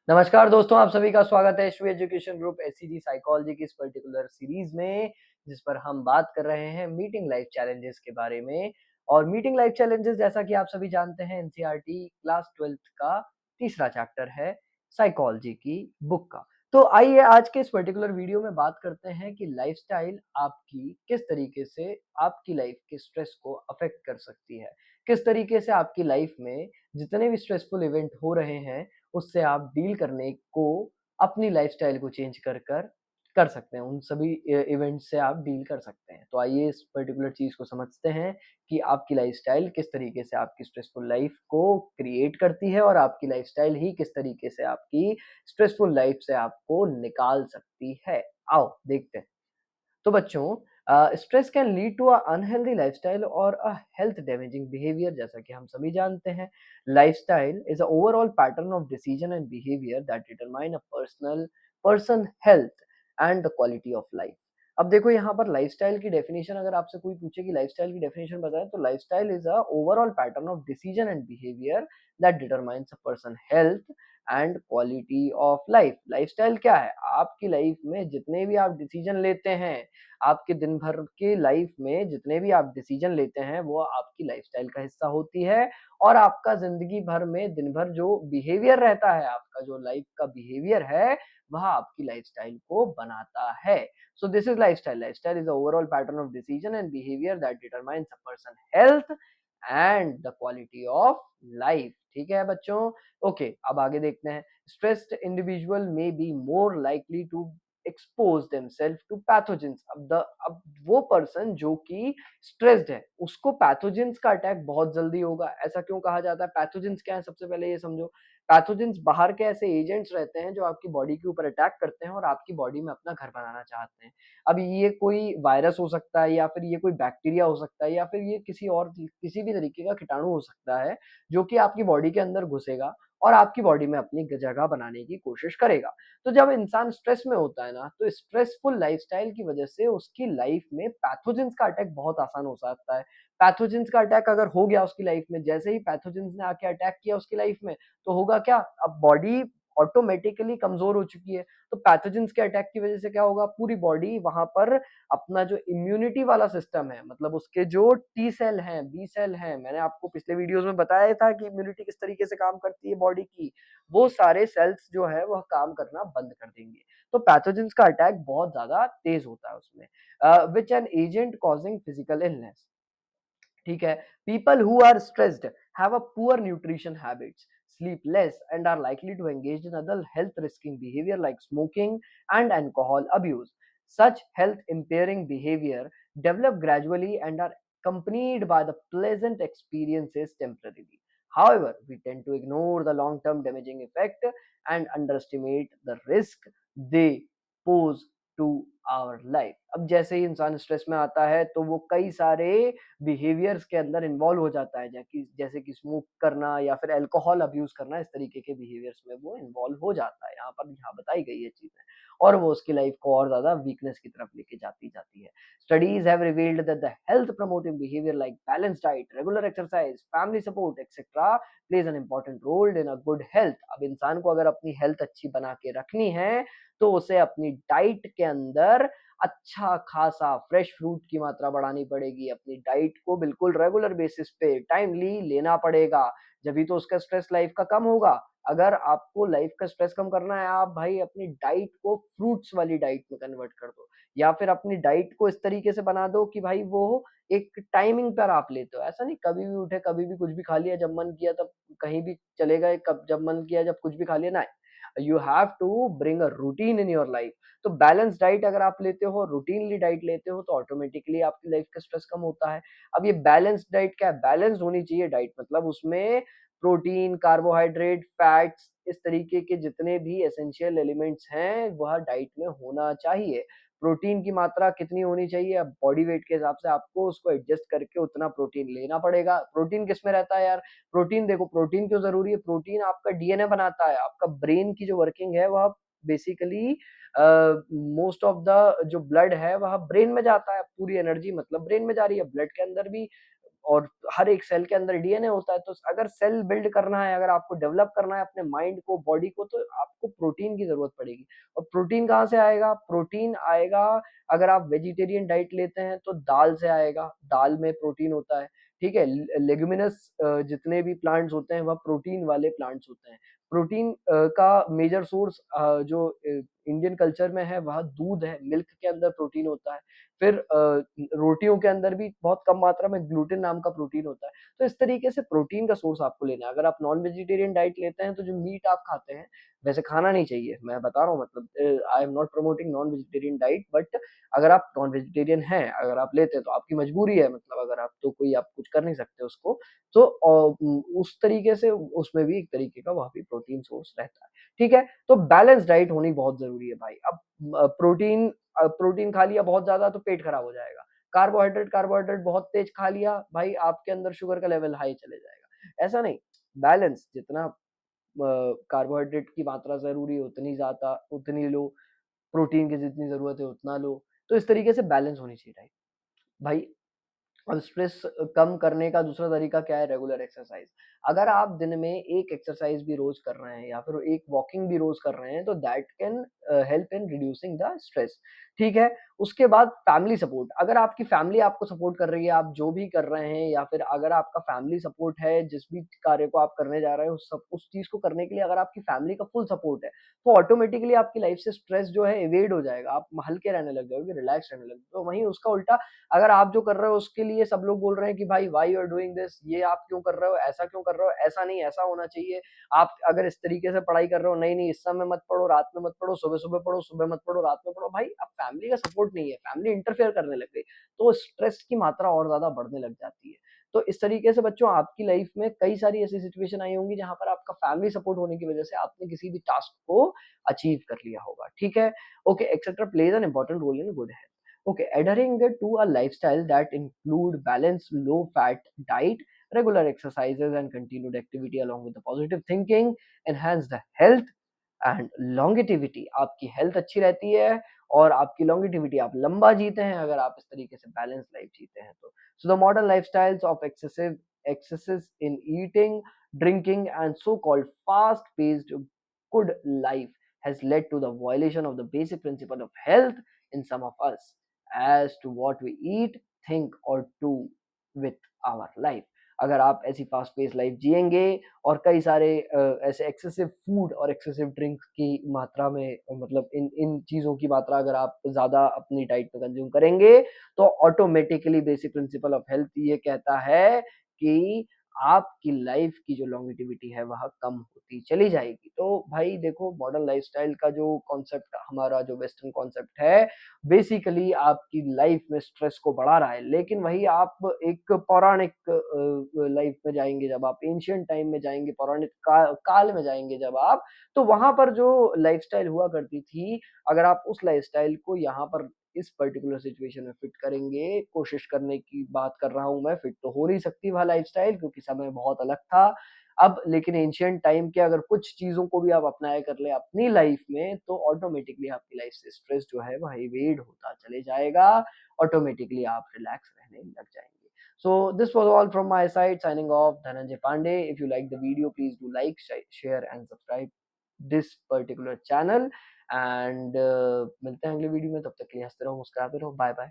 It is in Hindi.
नमस्कार दोस्तों, आप सभी का स्वागत है Shri education group SCG psychology की इस पर्टिकुलर सीरीज में, जिस पर हम बात कर रहे हैं मीटिंग लाइफ चैलेंजेस के बारे में। और मीटिंग लाइफ चैलेंजेस, जैसा कि आप सभी जानते हैं, एनसीईआरटी क्लास 12th का तीसरा चैप्टर है साइकोलॉजी की बुक का। तो आइए आज के इस पर्टिकुलर वीडियो में बात करते हैं कि लाइफस्टाइल आपकी किस तरीके से आपकी लाइफ के स्ट्रेस को अफेक्ट कर सकती है। किस तरीके से आपकी लाइफ में जितने भी स्ट्रेसफुल इवेंट हो रहे हैं, उससे आप डील करने को अपनी लाइफ़स्टाइल को चेंज कर सकते हैं। उन सभी इवेंट से आप डील कर सकते हैं। तो आइए इस पर्टिकुलर चीज़ को समझते हैं कि आपकी लाइफ़स्टाइल किस तरीके से आपकी स्ट्रेसफुल लाइफ़ को क्रिएट करती है और आपकी लाइफ़स्टाइल ही किस तरीके से आपकी स्ट्रेसफुल लाइफ़ से आपको निकाल सकती है। आओ देखते हैं। तो बच्चों, stress can lead to a unhealthy lifestyle और अ हेल्थ डैमेजिंग बिहेवियर। जैसा कि हम सभी जानते हैं, lifestyle is a overall pattern of decision and behaviour that determine a person health and the quality of life. अब देखो, यहाँ पर लाइफस्टाइल की डेफिनेशन अगर आपसे कोई पूछे कि लाइफस्टाइल की डेफिनेशन बताएं, तो lifestyle is a overall pattern of decision and behaviour that determines a person health and quality of life. Lifestyle क्या है? आपकी लाइफ में जितने भी आप डिसीजन लेते हैं, आपके दिन भर के लाइफ में जितने भी आप डिसीजन लेते हैं, वो आपकी लाइफस्टाइल का हिस्सा होती है। और आपका ज़िंदगी भर में दिन भर जो बिहेवियर रहता है, आपका जो लाइफ का बिहेवियर है, वह आपकी लाइफस्टाइल को बनाता है। So this is lifestyle. Lifestyle is a overall pattern of decision and behaviour that determines a person health and the quality of life. ठीक है बच्चों? ओके, अब आगे देखते हैं। Stressed individual may be more likely to expose themselves to pathogens. अब वो पर्सन जो कि स्ट्रेस्ड है, उसको पैथोजेंस का अटैक बहुत जल्दी होगा। ऐसा क्यों कहा जाता है? पैथोजेंस क्या है, सबसे पहले ये समझो। पैथोजेंस बाहर के ऐसे एजेंट्स रहते हैं जो आपकी बॉडी के ऊपर अटैक करते हैं और आपकी बॉडी में अपना घर बनाना चाहते हैं। अब ये कोई वायरस हो सकता है, या फिर ये कोई बैक्टीरिया हो सकता है, या फिर ये किसी भी तरीके का कीटाणु हो सकता है, जो कि आपकी बॉडी के अंदर घुसेगा और आपकी बॉडी में अपनी जगह बनाने की कोशिश करेगा। तो जब इंसान स्ट्रेस में होता है ना, तो स्ट्रेसफुल लाइफस्टाइल की वजह से उसकी लाइफ में पैथोजेंस का अटैक बहुत आसान हो सकता है। पैथोजेंस का अटैक अगर हो गया उसकी लाइफ में, जैसे ही पैथोजेंस ने आके अटैक किया उसकी लाइफ में, तो होगा क्या? अब बॉडी ऑटोमेटिकली कमजोर हो चुकी है। तो पैथोजेंस के अटैक की वजह से क्या होगा? पूरी बॉडी वहां पर अपना जो इम्यूनिटी वाला सिस्टम है, मतलब उसके जो टी सेल हैं, बी सेल हैं, मैंने आपको पिछले वीडियोस में बताया था कि इम्यूनिटी किस तरीके से काम करती है बॉडी की, वो सारे सेल्स जो है वह काम करना बंद कर देंगे। तो पैथोजेंस का अटैक बहुत ज्यादा तेज होता है उसमें। Which an agent causing physical illness. ठीक है? People who are stressed have a poor nutrition habits, sleep less, and are likely to engage in other health risking behavior like smoking and alcohol abuse. Such health impairing behavior develop gradually and are accompanied by the pleasant experiences temporarily. However, we tend to ignore the long term damaging effect and underestimate the risk they pose to our life. अब जैसे ही इंसान स्ट्रेस में आता है, तो वो कई सारे बिहेवियर्स के अंदर इन्वॉल्व हो जाता है, जैसे कि स्मोक करना या फिर अल्कोहल अब्यूज करना। इस तरीके के बिहेवियर्स में वो इन्वॉल्व हो जाता है। यहाँ बताई गई है चीजें, और वो उसकी लाइफ को और ज्यादा वीकनेस की तरफ लेके जाती जाती है। Studies have revealed that the health promoting behaviour like balance diet, regular exercise, family support etcetera plays an important role in a good health. अब इंसान को अगर अपनी हेल्थ अच्छी बना के रखनी है, तो उसे अपनी डाइट के अंदर अच्छा खासा फ्रेश फ्रूट की मात्रा बढ़ानी पड़ेगी। अपनी डाइट को बिल्कुल रेगुलर बेसिस पे टाइमली लेना पड़ेगा, जभी तो उसका स्ट्रेस लाइफ का कम होगा। अगर आपको लाइफ का स्ट्रेस कम करना है, आप भाई अपनी डाइट को फ्रूट्स वाली डाइट में कन्वर्ट कर दो, या फिर अपनी डाइट को इस तरीके से बना दो कि भाई वो एक टाइमिंग पर आप लेते हो। ऐसा नहीं कभी भी उठे, कभी भी कुछ भी खा लिया, जब मन किया तब कहीं भी चले गए, कब जब मन किया जब कुछ भी खा लिया ना। You have to bring a routine in your life. तो बैलेंस डाइट अगर आप लेते हो, रूटीनली डाइट लेते हो, तो ऑटोमेटिकली आपकी लाइफ का स्ट्रेस कम होता है। अब ये बैलेंस डाइट क्या है? बैलेंस्ड होनी चाहिए डाइट, मतलब उसमें प्रोटीन, कार्बोहाइड्रेट, फैट्स, इस तरीके के जितने भी एसेंशियल एलिमेंट्स हैं वह डाइट में होना चाहिए। प्रोटीन की मात्रा कितनी होनी चाहिए? अब बॉडी वेट के हिसाब से आपको उसको एडजस्ट करके उतना प्रोटीन लेना पड़ेगा। प्रोटीन किसमें रहता है यार? प्रोटीन देखो, प्रोटीन क्यों ज़रूरी है? प्रोटीन आपका डीएनए बनाता है, आपका ब्रेन की जो वर्किंग है वह बेसिकली मोस्ट ऑफ द जो ब्लड है वह ब्रेन में जाता है, पूरी एनर्जी मतलब ब्रेन में जा रही है। ब्लड के अंदर भी और हर एक सेल के अंदर डीएनए होता है, तो अगर सेल बिल्ड करना है, अगर आपको डेवलप करना है अपने माइंड को, बॉडी को, तो आपको प्रोटीन की ज़रूरत पड़ेगी। और प्रोटीन कहाँ से आएगा? प्रोटीन आएगा अगर आप वेजिटेरियन डाइट लेते हैं तो दाल से आएगा, दाल में प्रोटीन होता है, ठीक है? लेग्युमिनस जितने भी प्लांट्स होते हैं वह प्रोटीन वाले प्लांट्स होते हैं। प्रोटीन का मेजर सोर्स जो इंडियन कल्चर में है वह दूध है, मिल्क के अंदर प्रोटीन होता है। फिर रोटियों के अंदर भी बहुत कम मात्रा में ग्लूटेन नाम का प्रोटीन होता है। तो इस तरीके से प्रोटीन का सोर्स आपको लेना है। अगर आप नॉन वेजिटेरियन डाइट लेते हैं तो जो मीट आप खाते हैं, वैसे खाना नहीं चाहिए, मैं बता रहा हूँ, मतलब I am not promoting non vegetarian diet, but अगर आप नॉन वेजिटेरियन हैं, अगर आप लेते हैं तो आपकी मजबूरी है, मतलब अगर आप तो कोई आप कुछ कर नहीं सकते उसको, तो उस तरीके से उसमें भी एक तरीके का वहाँ भी प्रोटीन सोर्स रहता है, ठीक है? तो बैलेंस डाइट होनी बहुत ज़रूरी है भाई। अब प्रोटीन खा लिया बहुत ज़्यादा तो पेट खराब हो जाएगा। कार्बोहाइड्रेट बहुत तेज़ खा लिया, भाई आपके अंदर शुगर का लेवल हाई चले जाएगा। ऐसा नहीं, बैलेंस, जितना कार्बोहाइड्रेट की मात्रा ज़रूरी है उतनी ज़्यादा उतनी लो, प्रोटीन की जितनी ज़रूरत है उतना लो। तो इस तरीके से बैलेंस होनी चाहिए डाइट। भाई अब स्ट्रेस कम करने का दूसरा तरीका क्या है? Regular exercise. अगर आप दिन में एक एक्सरसाइज भी रोज कर रहे हैं या फिर एक वॉकिंग भी रोज कर रहे हैं तो that can help in reducing the stress, ठीक है? उसके बाद फैमिली सपोर्ट, अगर आपकी फैमिली आपको सपोर्ट कर रही है, आप जो भी कर रहे हैं, या फिर अगर आपका फैमिली सपोर्ट है, जिस भी कार्य को आप करने जा रहे हैं उस चीज को करने के लिए अगर आपकी फैमिली का फुल सपोर्ट है, तो ऑटोमेटिकली आपकी लाइफ से स्ट्रेस जो है एवेड हो जाएगा, आप हल्के रहने लग जाओगे, रिलैक्स रहने लग जाओगे। तो वहीं उसका उल्टा, अगर आप जो कर रहे हो उसके लिए सब लोग बोल रहे हैं कि भाई why you are doing this, ये आप क्यों कर रहे हो, ऐसा क्यों कर रहे हो, ऐसा नहीं ऐसा होना चाहिए, आप अगर इस तरीके से पढ़ाई कर रहे हो, नहीं नहीं इस समय मत पढ़ो, रात में मत पढ़ो, सुबह सुबह पढ़ो, सुबह मत पढ़ो, रात में पढ़ो, भाई अब फैमिली का सपोर्ट नहीं है, फैमिली इंटरफेयर करने लग गई, तो स्ट्रेस की मात्रा और ज्यादा बढ़ने लग जाती है। तो इस तरीके से बच्चों आपकी लाइफ में कई सारी ऐसी सिचुएशन आई होंगी जहां पर आपका फैमिली सपोर्ट होने की वजह से आपने किसी भी टास्क को अचीव कर लिया होगा, ठीक है? Okay, etcetera plays an important role in good health. Okay, adhering to a lifestyle that include balanced low-fat diet, regular exercises, and continued activity along with the positive thinking enhance the health and longevity, आपकी हेल्थ अच्छी रहती है और आपकी लॉन्गेटिविटी, आप लंबा जीते हैं अगर आप इस तरीके से बैलेंस लाइफ जीते हैं तो। So the modern lifestyles of excessive excesses in eating, drinking, and so-called fast-paced good life has led to the violation of the basic principle of health in some of us as to what we eat, think, or do with our life. अगर आप ऐसी फास्ट पेस लाइफ जिएंगे और कई सारे ऐसे एक्सेसिव फूड और एक्सेसिव ड्रिंक की मात्रा में, मतलब इन इन चीज़ों की मात्रा अगर आप ज़्यादा अपनी डाइट में कंज्यूम करेंगे, तो automatically basic principle of health ये कहता है कि आपकी लाइफ की जो लॉन्गेटिविटी है वह कम होती चली जाएगी। तो भाई देखो, मॉडर्न लाइफ़स्टाइल का जो कॉन्सेप्ट, हमारा जो वेस्टर्न कॉन्सेप्ट है, बेसिकली आपकी लाइफ में स्ट्रेस को बढ़ा रहा है। लेकिन वही आप एक पौराणिक लाइफ में जाएँगे, जब आप एंशिएंट टाइम में जाएँगे, पौराणिक काल में जाएँगे जब आप, तो वहाँ पर जो लाइफ़स्टाइल हुआ करती थी, अगर आप उस लाइफ़स्टाइल को यहाँ पर इस पर्टिकुलर सिचुएशन में फिट करेंगे, कोशिश करने की बात कर रहा हूँ मैं, फिट तो हो नहीं सकती वह लाइफ़स्टाइल क्योंकि समय बहुत अलग था। अब लेकिन एंशिएंट टाइम के अगर कुछ चीज़ों को भी आप अपनाया कर लें अपनी लाइफ़ में, तो ऑटोमैटिकली आपकी लाइफ़ से स्ट्रेस जो है वह इवेड होता चले जाएगा, ऑटोमैटिकली आप रिलैक्स रहने लग जाएँगे। So this was all from my side. Signing off, Dhananjay Pandey. If you like the video, please do like, share and subscribe this particular channel. And मिलते हैं अगले वीडियो में, तब तक के लिए हंसते रहो, मुस्कुराते रहो, बाय बाय।